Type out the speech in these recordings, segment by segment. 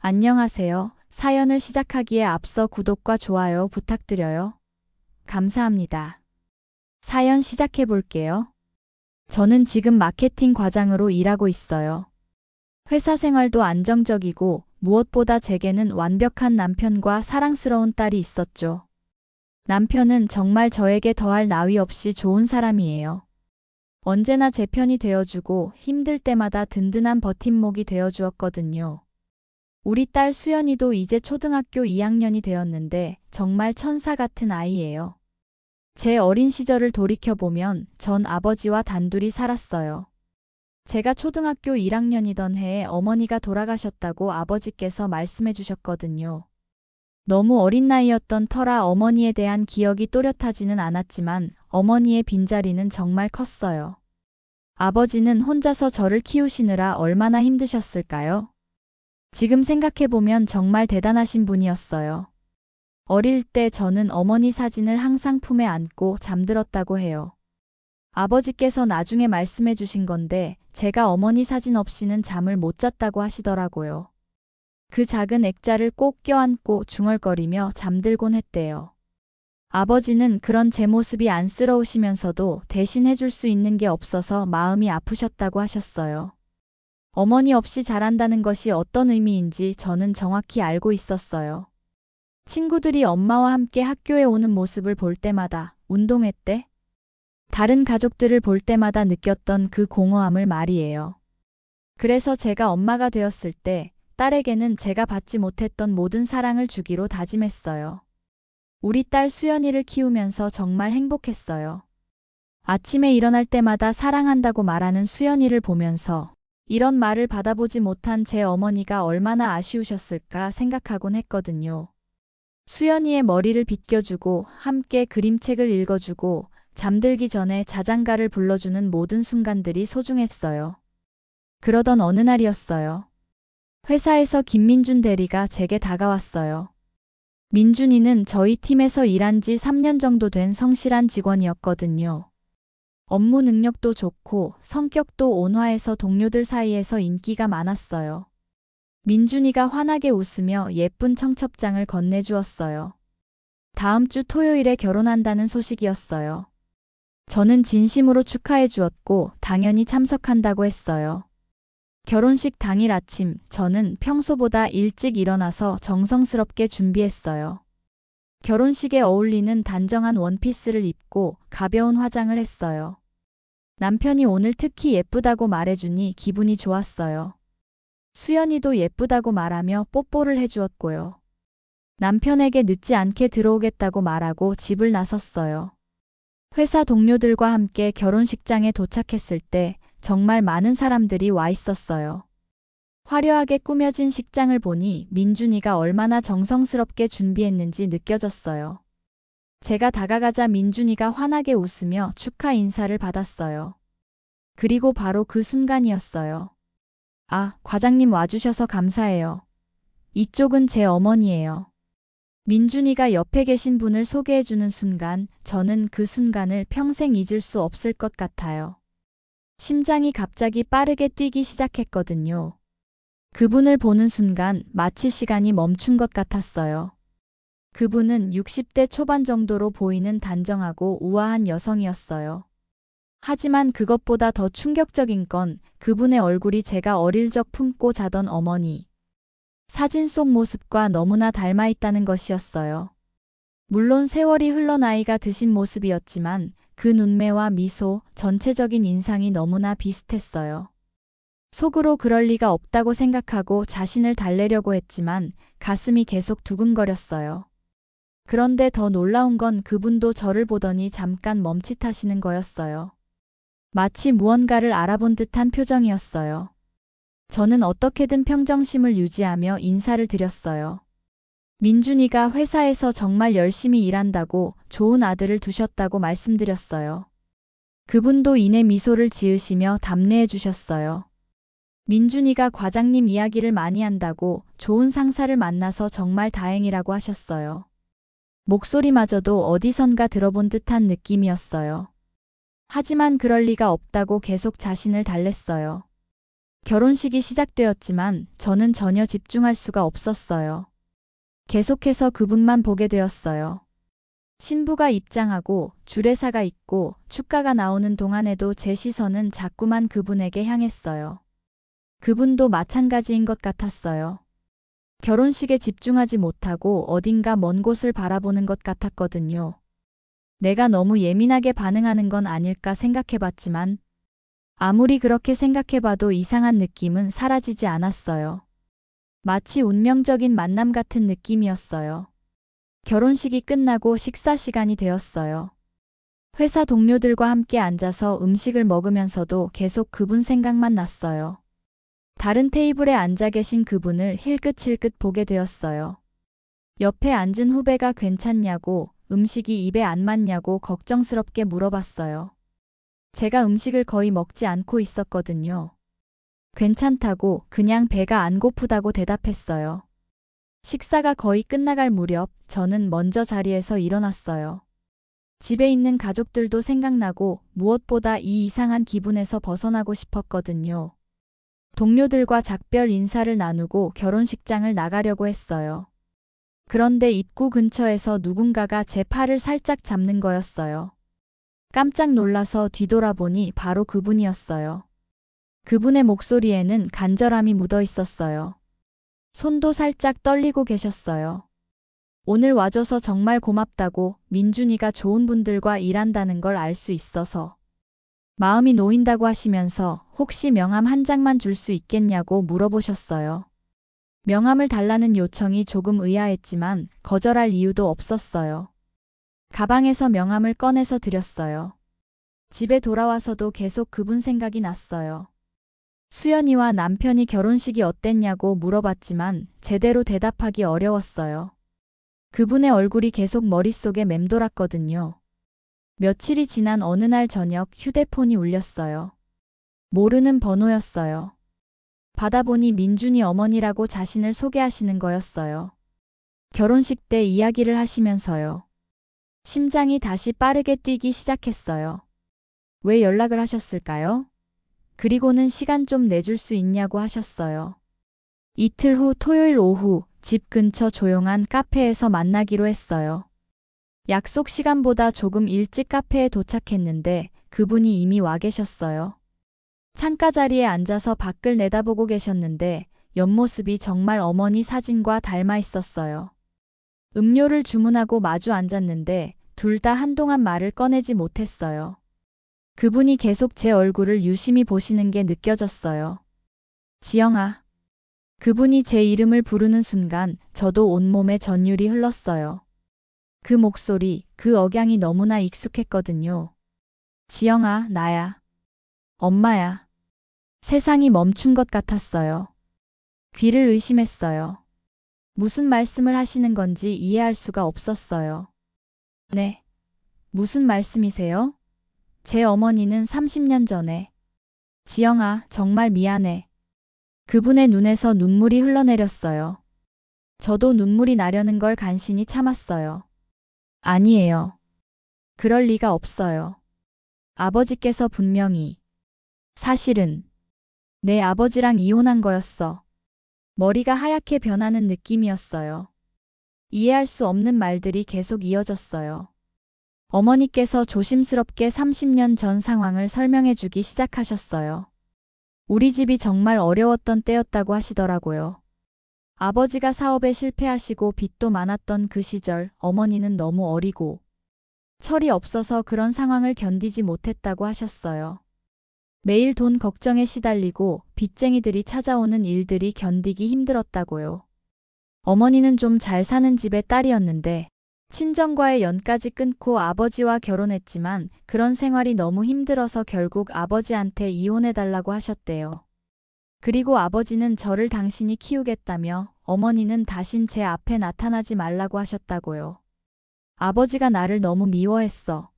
안녕하세요. 사연을 시작하기에 앞서 구독과 좋아요 부탁드려요. 감사합니다. 사연 시작해 볼게요. 저는 지금 마케팅 과장으로 일하고 있어요. 회사 생활도 안정적이고 무엇보다 제게는 완벽한 남편과 사랑스러운 딸이 있었죠. 남편은 정말 저에게 더할 나위 없이 좋은 사람이에요. 언제나 제 편이 되어주고 힘들 때마다 든든한 버팀목이 되어주었거든요. 우리 딸 수연이도 이제 초등학교 2학년이 되었는데 정말 천사 같은 아이예요. 제 어린 시절을 돌이켜보면 전 아버지와 단둘이 살았어요. 제가 초등학교 1학년이던 해에 어머니가 돌아가셨다고 아버지께서 말씀해 주셨거든요. 너무 어린 나이였던 터라 어머니에 대한 기억이 또렷하지는 않았지만 어머니의 빈자리는 정말 컸어요. 아버지는 혼자서 저를 키우시느라 얼마나 힘드셨을까요? 지금 생각해보면 정말 대단하신 분이었어요. 어릴 때 저는 어머니 사진을 항상 품에 안고 잠들었다고 해요. 아버지께서 나중에 말씀해 주신 건데 제가 어머니 사진 없이는 잠을 못 잤다고 하시더라고요. 그 작은 액자를 꼭 껴안고 중얼거리며 잠들곤 했대요. 아버지는 그런 제 모습이 안쓰러우시면서도 대신 해줄 수 있는 게 없어서 마음이 아프셨다고 하셨어요. 어머니 없이 자란다는 것이 어떤 의미인지 저는 정확히 알고 있었어요. 친구들이 엄마와 함께 학교에 오는 모습을 볼 때마다 운동회 때 다른 가족들을 볼 때마다 느꼈던 그 공허함을 말이에요. 그래서 제가 엄마가 되었을 때 딸에게는 제가 받지 못했던 모든 사랑을 주기로 다짐했어요. 우리 딸 수연이를 키우면서 정말 행복했어요. 아침에 일어날 때마다 사랑한다고 말하는 수연이를 보면서 이런 말을 받아보지 못한 제 어머니가 얼마나 아쉬우셨을까 생각하곤 했거든요. 수연이의 머리를 빗겨주고 함께 그림책을 읽어주고 잠들기 전에 자장가를 불러주는 모든 순간들이 소중했어요. 그러던 어느 날이었어요. 회사에서 김민준 대리가 제게 다가왔어요. 민준이는 저희 팀에서 일한 지 3년 정도 된 성실한 직원이었거든요. 업무 능력도 좋고 성격도 온화해서 동료들 사이에서 인기가 많았어요. 민준이가 환하게 웃으며 예쁜 청첩장을 건네주었어요. 다음 주 토요일에 결혼한다는 소식이었어요. 저는 진심으로 축하해 주었고 당연히 참석한다고 했어요. 결혼식 당일 아침 저는 평소보다 일찍 일어나서 정성스럽게 준비했어요. 결혼식에 어울리는 단정한 원피스를 입고 가벼운 화장을 했어요. 남편이 오늘 특히 예쁘다고 말해주니 기분이 좋았어요. 수연이도 예쁘다고 말하며 뽀뽀를 해주었고요. 남편에게 늦지 않게 들어오겠다고 말하고 집을 나섰어요. 회사 동료들과 함께 결혼식장에 도착했을 때 정말 많은 사람들이 와 있었어요. 화려하게 꾸며진 식장을 보니 민준이가 얼마나 정성스럽게 준비했는지 느껴졌어요. 제가 다가가자 민준이가 환하게 웃으며 축하 인사를 받았어요. 그리고 바로 그 순간이었어요. 아, 과장님 와주셔서 감사해요. 이쪽은 제 어머니예요. 민준이가 옆에 계신 분을 소개해주는 순간 저는 그 순간을 평생 잊을 수 없을 것 같아요. 심장이 갑자기 빠르게 뛰기 시작했거든요. 그분을 보는 순간 마치 시간이 멈춘 것 같았어요. 그분은 60대 초반 정도로 보이는 단정하고 우아한 여성이었어요. 하지만 그것보다 더 충격적인 건 그분의 얼굴이 제가 어릴 적 품고 자던 어머니 사진 속 모습과 너무나 닮아 있다는 것이었어요. 물론 세월이 흘러 나이가 드신 모습이었지만 그 눈매와 미소, 전체적인 인상이 너무나 비슷했어요. 속으로 그럴 리가 없다고 생각하고 자신을 달래려고 했지만 가슴이 계속 두근거렸어요. 그런데 더 놀라운 건 그분도 저를 보더니 잠깐 멈칫하시는 거였어요. 마치 무언가를 알아본 듯한 표정이었어요. 저는 어떻게든 평정심을 유지하며 인사를 드렸어요. 민준이가 회사에서 정말 열심히 일한다고 좋은 아들을 두셨다고 말씀드렸어요. 그분도 이내 미소를 지으시며 답례해 주셨어요. 민준이가 과장님 이야기를 많이 한다고 좋은 상사를 만나서 정말 다행이라고 하셨어요. 목소리마저도 어디선가 들어본 듯한 느낌이었어요. 하지만 그럴 리가 없다고 계속 자신을 달랬어요. 결혼식이 시작되었지만 저는 전혀 집중할 수가 없었어요. 계속해서 그분만 보게 되었어요. 신부가 입장하고 주례사가 있고 축가가 나오는 동안에도 제 시선은 자꾸만 그분에게 향했어요. 그분도 마찬가지인 것 같았어요. 결혼식에 집중하지 못하고 어딘가 먼 곳을 바라보는 것 같았거든요. 내가 너무 예민하게 반응하는 건 아닐까 생각해봤지만 아무리 그렇게 생각해봐도 이상한 느낌은 사라지지 않았어요. 마치 운명적인 만남 같은 느낌이었어요. 결혼식이 끝나고 식사 시간이 되었어요. 회사 동료들과 함께 앉아서 음식을 먹으면서도 계속 그분 생각만 났어요. 다른 테이블에 앉아 계신 그분을 힐끗힐끗 보게 되었어요. 옆에 앉은 후배가 괜찮냐고, 음식이 입에 안 맞냐고 걱정스럽게 물어봤어요. 제가 음식을 거의 먹지 않고 있었거든요. 괜찮다고, 그냥 배가 안 고프다고 대답했어요. 식사가 거의 끝나갈 무렵 저는 먼저 자리에서 일어났어요. 집에 있는 가족들도 생각나고 무엇보다 이 이상한 기분에서 벗어나고 싶었거든요. 동료들과 작별 인사를 나누고 결혼식장을 나가려고 했어요. 그런데 입구 근처에서 누군가가 제 팔을 살짝 잡는 거였어요. 깜짝 놀라서 뒤돌아보니 바로 그분이었어요. 그분의 목소리에는 간절함이 묻어 있었어요. 손도 살짝 떨리고 계셨어요. 오늘 와줘서 정말 고맙다고, 민준이가 좋은 분들과 일한다는 걸 알 수 있어서 마음이 놓인다고 하시면서 혹시 명함 한 장만 줄 수 있겠냐고 물어보셨어요. 명함을 달라는 요청이 조금 의아했지만 거절할 이유도 없었어요. 가방에서 명함을 꺼내서 드렸어요. 집에 돌아와서도 계속 그분 생각이 났어요. 수연이와 남편이 결혼식이 어땠냐고 물어봤지만 제대로 대답하기 어려웠어요. 그분의 얼굴이 계속 머릿속에 맴돌았거든요. 며칠이 지난 어느 날 저녁 휴대폰이 울렸어요. 모르는 번호였어요. 받아보니 민준이 어머니라고 자신을 소개하시는 거였어요. 결혼식 때 이야기를 하시면서요. 심장이 다시 빠르게 뛰기 시작했어요. 왜 연락을 하셨을까요? 그리고는 시간 좀 내줄 수 있냐고 하셨어요. 이틀 후 토요일 오후 집 근처 조용한 카페에서 만나기로 했어요. 약속 시간보다 조금 일찍 카페에 도착했는데 그분이 이미 와 계셨어요. 창가 자리에 앉아서 밖을 내다보고 계셨는데 옆모습이 정말 어머니 사진과 닮아 있었어요. 음료를 주문하고 마주 앉았는데 둘 다 한동안 말을 꺼내지 못했어요. 그분이 계속 제 얼굴을 유심히 보시는 게 느껴졌어요. 지영아. 그분이 제 이름을 부르는 순간 저도 온몸에 전율이 흘렀어요. 그 목소리, 그 억양이 너무나 익숙했거든요. 지영아, 나야. 엄마야. 세상이 멈춘 것 같았어요. 귀를 의심했어요. 무슨 말씀을 하시는 건지 이해할 수가 없었어요. 네. 무슨 말씀이세요? 제 어머니는 30년 전에. 지영아, 정말 미안해. 그분의 눈에서 눈물이 흘러내렸어요. 저도 눈물이 나려는 걸 간신히 참았어요. 아니에요. 그럴 리가 없어요. 아버지께서 분명히. 사실은 내 아버지랑 이혼한 거였어. 머리가 하얗게 변하는 느낌이었어요. 이해할 수 없는 말들이 계속 이어졌어요. 어머니께서 조심스럽게 30년 전 상황을 설명해 주기 시작하셨어요. 우리 집이 정말 어려웠던 때였다고 하시더라고요. 아버지가 사업에 실패하시고 빚도 많았던 그 시절 어머니는 너무 어리고 철이 없어서 그런 상황을 견디지 못했다고 하셨어요. 매일 돈 걱정에 시달리고 빚쟁이들이 찾아오는 일들이 견디기 힘들었다고요. 어머니는 좀 잘 사는 집의 딸이었는데 친정과의 연까지 끊고 아버지와 결혼했지만 그런 생활이 너무 힘들어서 결국 아버지한테 이혼해달라고 하셨대요. 그리고 아버지는 저를 당신이 키우겠다며 어머니는 다신 제 앞에 나타나지 말라고 하셨다고요. 아버지가 나를 너무 미워했어.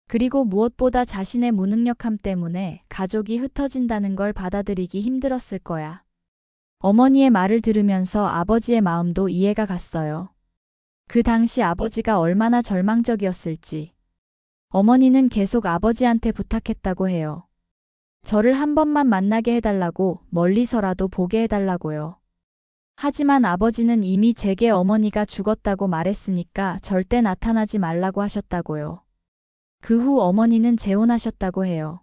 그리고 무엇보다 자신의 무능력함 때문에 가족이 흩어진다는 걸 받아들이기 힘들었을 거야. 어머니의 말을 들으면서 아버지의 마음도 이해가 갔어요. 그 당시 아버지가 얼마나 절망적이었을지. 어머니는 계속 아버지한테 부탁했다고 해요. 저를 한 번만 만나게 해달라고, 멀리서라도 보게 해달라고요. 하지만 아버지는 이미 제게 어머니가 죽었다고 말했으니까 절대 나타나지 말라고 하셨다고요. 그 후 어머니는 재혼하셨다고 해요.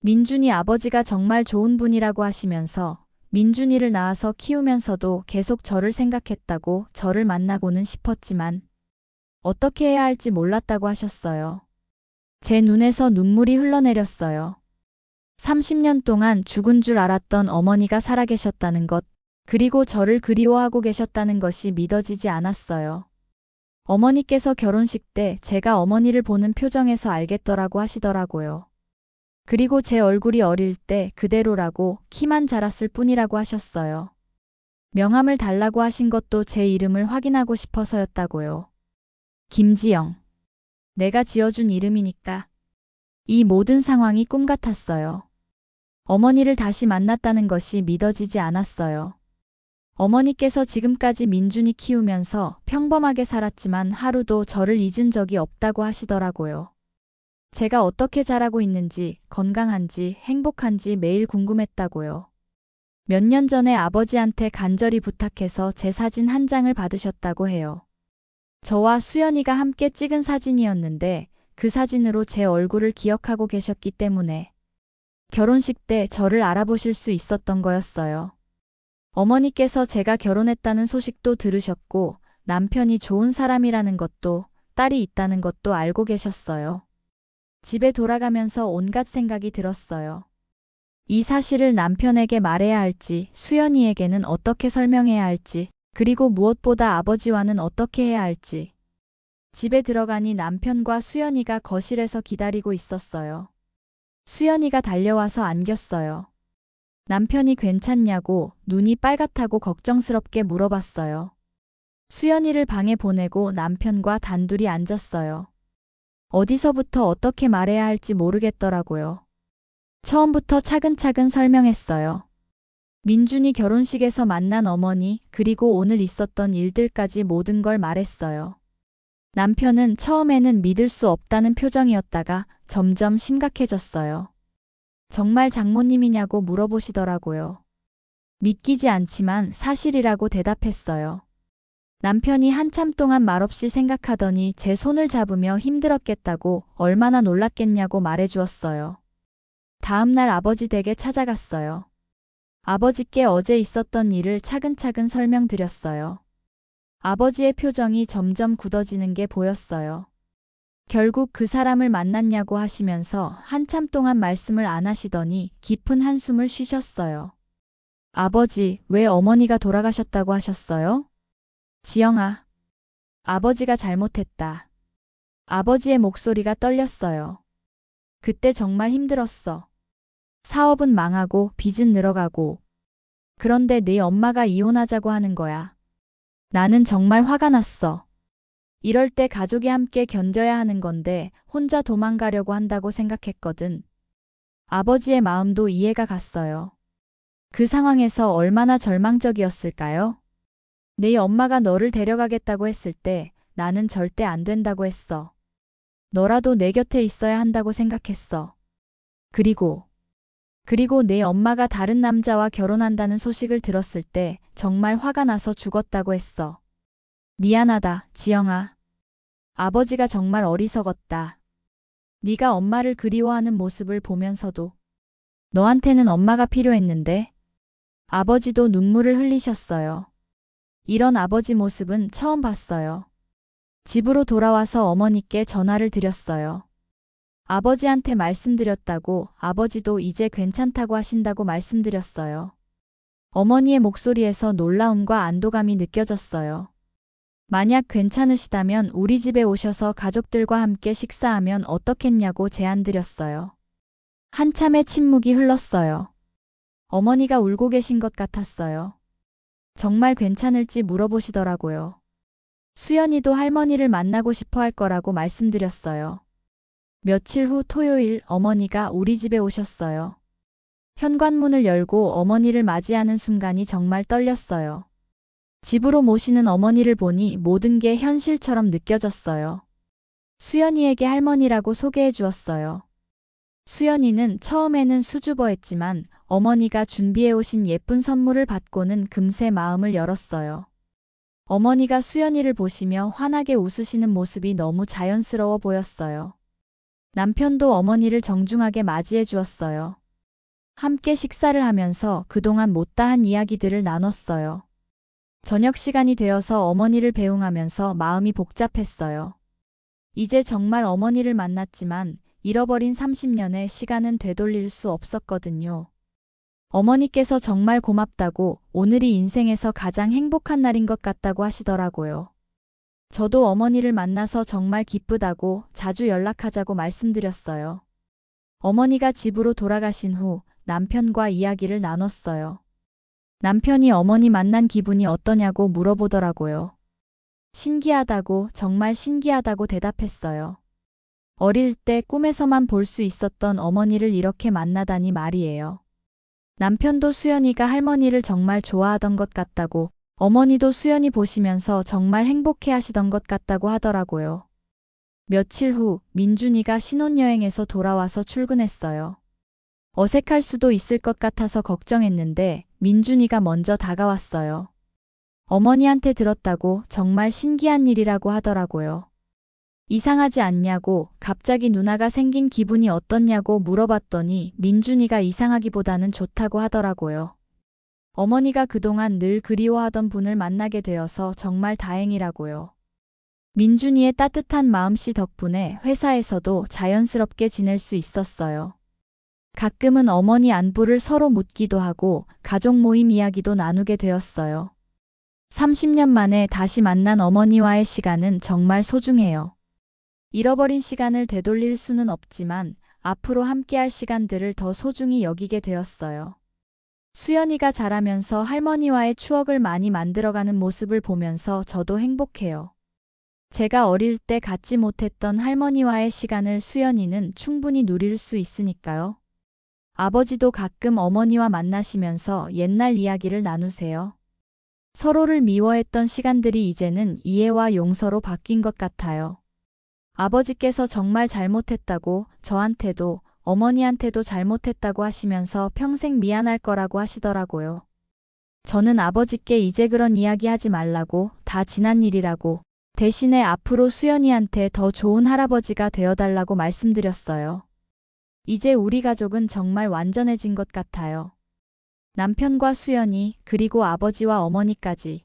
민준이 아버지가 정말 좋은 분이라고 하시면서 민준이를 낳아서 키우면서도 계속 저를 생각했다고 저를 만나고는 싶었지만 어떻게 해야 할지 몰랐다고 하셨어요. 제 눈에서 눈물이 흘러내렸어요. 30년 동안 죽은 줄 알았던 어머니가 살아계셨다는 것, 그리고 저를 그리워하고 계셨다는 것이 믿어지지 않았어요. 어머니께서 결혼식 때 제가 어머니를 보는 표정에서 알겠더라고 하시더라고요. 그리고 제 얼굴이 어릴 때 그대로라고, 키만 자랐을 뿐이라고 하셨어요. 명함을 달라고 하신 것도 제 이름을 확인하고 싶어서였다고요. 김지영. 내가 지어준 이름이니까. 이 모든 상황이 꿈 같았어요. 어머니를 다시 만났다는 것이 믿어지지 않았어요. 어머니께서 지금까지 민준이 키우면서 평범하게 살았지만 하루도 저를 잊은 적이 없다고 하시더라고요. 제가 어떻게 자라고 있는지, 건강한지, 행복한지 매일 궁금했다고요. 몇 년 전에 아버지한테 간절히 부탁해서 제 사진 한 장을 받으셨다고 해요. 저와 수연이가 함께 찍은 사진이었는데 그 사진으로 제 얼굴을 기억하고 계셨기 때문에 결혼식 때 저를 알아보실 수 있었던 거였어요. 어머니께서 제가 결혼했다는 소식도 들으셨고 남편이 좋은 사람이라는 것도, 딸이 있다는 것도 알고 계셨어요. 집에 돌아가면서 온갖 생각이 들었어요. 이 사실을 남편에게 말해야 할지, 수연이에게는 어떻게 설명해야 할지, 그리고 무엇보다 아버지와는 어떻게 해야 할지. 집에 들어가니 남편과 수연이가 거실에서 기다리고 있었어요. 수연이가 달려와서 안겼어요. 남편이 괜찮냐고, 눈이 빨갛다고 걱정스럽게 물어봤어요. 수연이를 방에 보내고 남편과 단둘이 앉았어요. 어디서부터 어떻게 말해야 할지 모르겠더라고요. 처음부터 차근차근 설명했어요. 민준이 결혼식에서 만난 어머니, 그리고 오늘 있었던 일들까지 모든 걸 말했어요. 남편은 처음에는 믿을 수 없다는 표정이었다가 점점 심각해졌어요. 정말 장모님이냐고 물어보시더라고요. 믿기지 않지만 사실이라고 대답했어요. 남편이 한참 동안 말없이 생각하더니 제 손을 잡으며 힘들었겠다고, 얼마나 놀랐겠냐고 말해주었어요. 다음 날 아버지 댁에 찾아갔어요. 아버지께 어제 있었던 일을 차근차근 설명드렸어요. 아버지의 표정이 점점 굳어지는 게 보였어요. 결국 그 사람을 만났냐고 하시면서 한참 동안 말씀을 안 하시더니 깊은 한숨을 쉬셨어요. 아버지, 왜 어머니가 돌아가셨다고 하셨어요? 지영아, 아버지가 잘못했다. 아버지의 목소리가 떨렸어요. 그때 정말 힘들었어. 사업은 망하고 빚은 늘어가고. 그런데 네 엄마가 이혼하자고 하는 거야. 나는 정말 화가 났어. 이럴 때 가족이 함께 견뎌야 하는 건데 혼자 도망가려고 한다고 생각했거든. 아버지의 마음도 이해가 갔어요. 그 상황에서 얼마나 절망적이었을까요? 네 엄마가 너를 데려가겠다고 했을 때 나는 절대 안 된다고 했어. 너라도 내 곁에 있어야 한다고 생각했어. 그리고 내 엄마가 다른 남자와 결혼한다는 소식을 들었을 때 정말 화가 나서 죽었다고 했어. 미안하다, 지영아. 아버지가 정말 어리석었다. 네가 엄마를 그리워하는 모습을 보면서도 너한테는 엄마가 필요했는데. 아버지도 눈물을 흘리셨어요. 이런 아버지 모습은 처음 봤어요. 집으로 돌아와서 어머니께 전화를 드렸어요. 아버지한테 말씀드렸다고, 아버지도 이제 괜찮다고 하신다고 말씀드렸어요. 어머니의 목소리에서 놀라움과 안도감이 느껴졌어요. 만약 괜찮으시다면 우리 집에 오셔서 가족들과 함께 식사하면 어떻겠냐고 제안드렸어요. 한참의 침묵이 흘렀어요. 어머니가 울고 계신 것 같았어요. 정말 괜찮을지 물어보시더라고요. 수연이도 할머니를 만나고 싶어 할 거라고 말씀드렸어요. 며칠 후 토요일 어머니가 우리 집에 오셨어요. 현관문을 열고 어머니를 맞이하는 순간이 정말 떨렸어요. 집으로 모시는 어머니를 보니 모든 게 현실처럼 느껴졌어요. 수연이에게 할머니라고 소개해 주었어요. 수연이는 처음에는 수줍어했지만 어머니가 준비해 오신 예쁜 선물을 받고는 금세 마음을 열었어요. 어머니가 수연이를 보시며 환하게 웃으시는 모습이 너무 자연스러워 보였어요. 남편도 어머니를 정중하게 맞이해 주었어요. 함께 식사를 하면서 그동안 못다한 이야기들을 나눴어요. 저녁 시간이 되어서 어머니를 배웅하면서 마음이 복잡했어요. 이제 정말 어머니를 만났지만 잃어버린 30년의 시간은 되돌릴 수 없었거든요. 어머니께서 정말 고맙다고 오늘이 인생에서 가장 행복한 날인 것 같다고 하시더라고요. 저도 어머니를 만나서 정말 기쁘다고 자주 연락하자고 말씀드렸어요. 어머니가 집으로 돌아가신 후 남편과 이야기를 나눴어요. 남편이 어머니 만난 기분이 어떠냐고 물어보더라고요. 신기하다고, 정말 신기하다고 대답했어요. 어릴 때 꿈에서만 볼 수 있었던 어머니를 이렇게 만나다니 말이에요. 남편도 수연이가 할머니를 정말 좋아하던 것 같다고, 어머니도 수연이 보시면서 정말 행복해 하시던 것 같다고 하더라고요. 며칠 후 민준이가 신혼여행에서 돌아와서 출근했어요. 어색할 수도 있을 것 같아서 걱정했는데 민준이가 먼저 다가왔어요. 어머니한테 들었다고 정말 신기한 일이라고 하더라고요. 이상하지 않냐고, 갑자기 누나가 생긴 기분이 어떻냐고 물어봤더니 민준이가 이상하기보다는 좋다고 하더라고요. 어머니가 그동안 늘 그리워하던 분을 만나게 되어서 정말 다행이라고요. 민준이의 따뜻한 마음씨 덕분에 회사에서도 자연스럽게 지낼 수 있었어요. 가끔은 어머니 안부를 서로 묻기도 하고 가족 모임 이야기도 나누게 되었어요. 30년 만에 다시 만난 어머니와의 시간은 정말 소중해요. 잃어버린 시간을 되돌릴 수는 없지만 앞으로 함께할 시간들을 더 소중히 여기게 되었어요. 수연이가 자라면서 할머니와의 추억을 많이 만들어가는 모습을 보면서 저도 행복해요. 제가 어릴 때 갖지 못했던 할머니와의 시간을 수연이는 충분히 누릴 수 있으니까요. 아버지도 가끔 어머니와 만나시면서 옛날 이야기를 나누세요. 서로를 미워했던 시간들이 이제는 이해와 용서로 바뀐 것 같아요. 아버지께서 정말 잘못했다고, 저한테도 어머니한테도 잘못했다고 하시면서 평생 미안할 거라고 하시더라고요. 저는 아버지께 이제 그런 이야기 하지 말라고, 다 지난 일이라고, 대신에 앞으로 수연이한테 더 좋은 할아버지가 되어달라고 말씀드렸어요. 이제 우리 가족은 정말 완전해진 것 같아요. 남편과 수연이, 그리고 아버지와 어머니까지.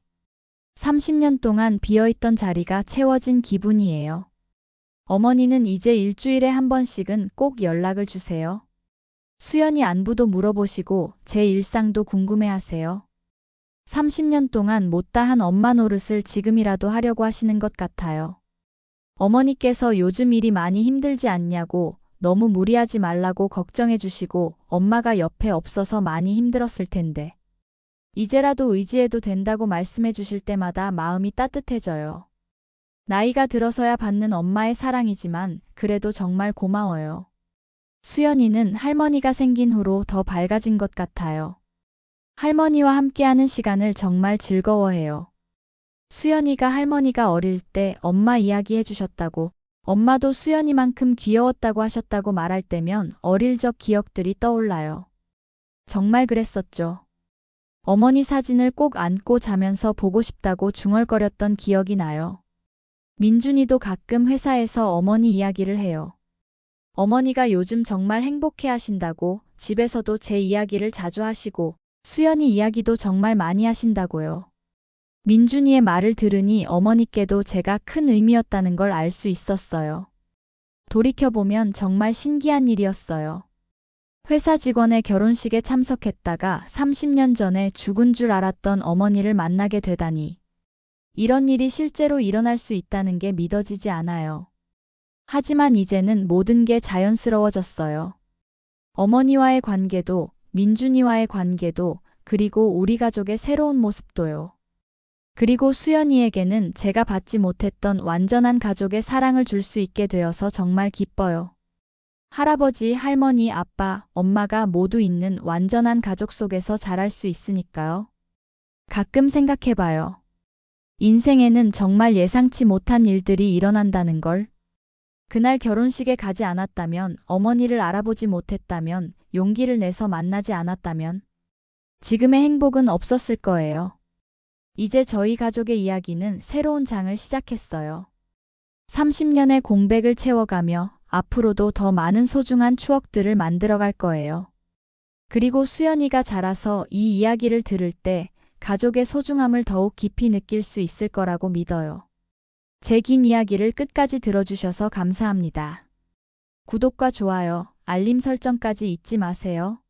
30년 동안 비어있던 자리가 채워진 기분이에요. 어머니는 이제 일주일에 한 번씩은 꼭 연락을 주세요. 수연이 안부도 물어보시고 제 일상도 궁금해하세요. 30년 동안 못다한 엄마 노릇을 지금이라도 하려고 하시는 것 같아요. 어머니께서 요즘 일이 많이 힘들지 않냐고, 너무 무리하지 말라고 걱정해 주시고 엄마가 옆에 없어서 많이 힘들었을 텐데. 이제라도 의지해도 된다고 말씀해 주실 때마다 마음이 따뜻해져요. 나이가 들어서야 받는 엄마의 사랑이지만 그래도 정말 고마워요. 수연이는 할머니가 생긴 후로 더 밝아진 것 같아요. 할머니와 함께하는 시간을 정말 즐거워해요. 수연이가 할머니가 어릴 때 엄마 이야기 해주셨다고, 엄마도 수연이만큼 귀여웠다고 하셨다고 말할 때면 어릴 적 기억들이 떠올라요. 정말 그랬었죠. 어머니 사진을 꼭 안고 자면서 보고 싶다고 중얼거렸던 기억이 나요. 민준이도 가끔 회사에서 어머니 이야기를 해요. 어머니가 요즘 정말 행복해 하신다고, 집에서도 제 이야기를 자주 하시고 수연이 이야기도 정말 많이 하신다고요. 민준이의 말을 들으니 어머니께도 제가 큰 의미였다는 걸 알 수 있었어요. 돌이켜보면 정말 신기한 일이었어요. 회사 직원의 결혼식에 참석했다가 30년 전에 죽은 줄 알았던 어머니를 만나게 되다니. 이런 일이 실제로 일어날 수 있다는 게 믿어지지 않아요. 하지만 이제는 모든 게 자연스러워졌어요. 어머니와의 관계도, 민준이와의 관계도, 그리고 우리 가족의 새로운 모습도요. 그리고 수연이에게는 제가 받지 못했던 완전한 가족의 사랑을 줄 수 있게 되어서 정말 기뻐요. 할아버지, 할머니, 아빠, 엄마가 모두 있는 완전한 가족 속에서 자랄 수 있으니까요. 가끔 생각해봐요. 인생에는 정말 예상치 못한 일들이 일어난다는 걸. 그날 결혼식에 가지 않았다면, 어머니를 알아보지 못했다면, 용기를 내서 만나지 않았다면, 지금의 행복은 없었을 거예요. 이제 저희 가족의 이야기는 새로운 장을 시작했어요. 30년의 공백을 채워가며 앞으로도 더 많은 소중한 추억들을 만들어갈 거예요. 그리고 수연이가 자라서 이 이야기를 들을 때 가족의 소중함을 더욱 깊이 느낄 수 있을 거라고 믿어요. 제 긴 이야기를 끝까지 들어주셔서 감사합니다. 구독과 좋아요, 알림 설정까지 잊지 마세요.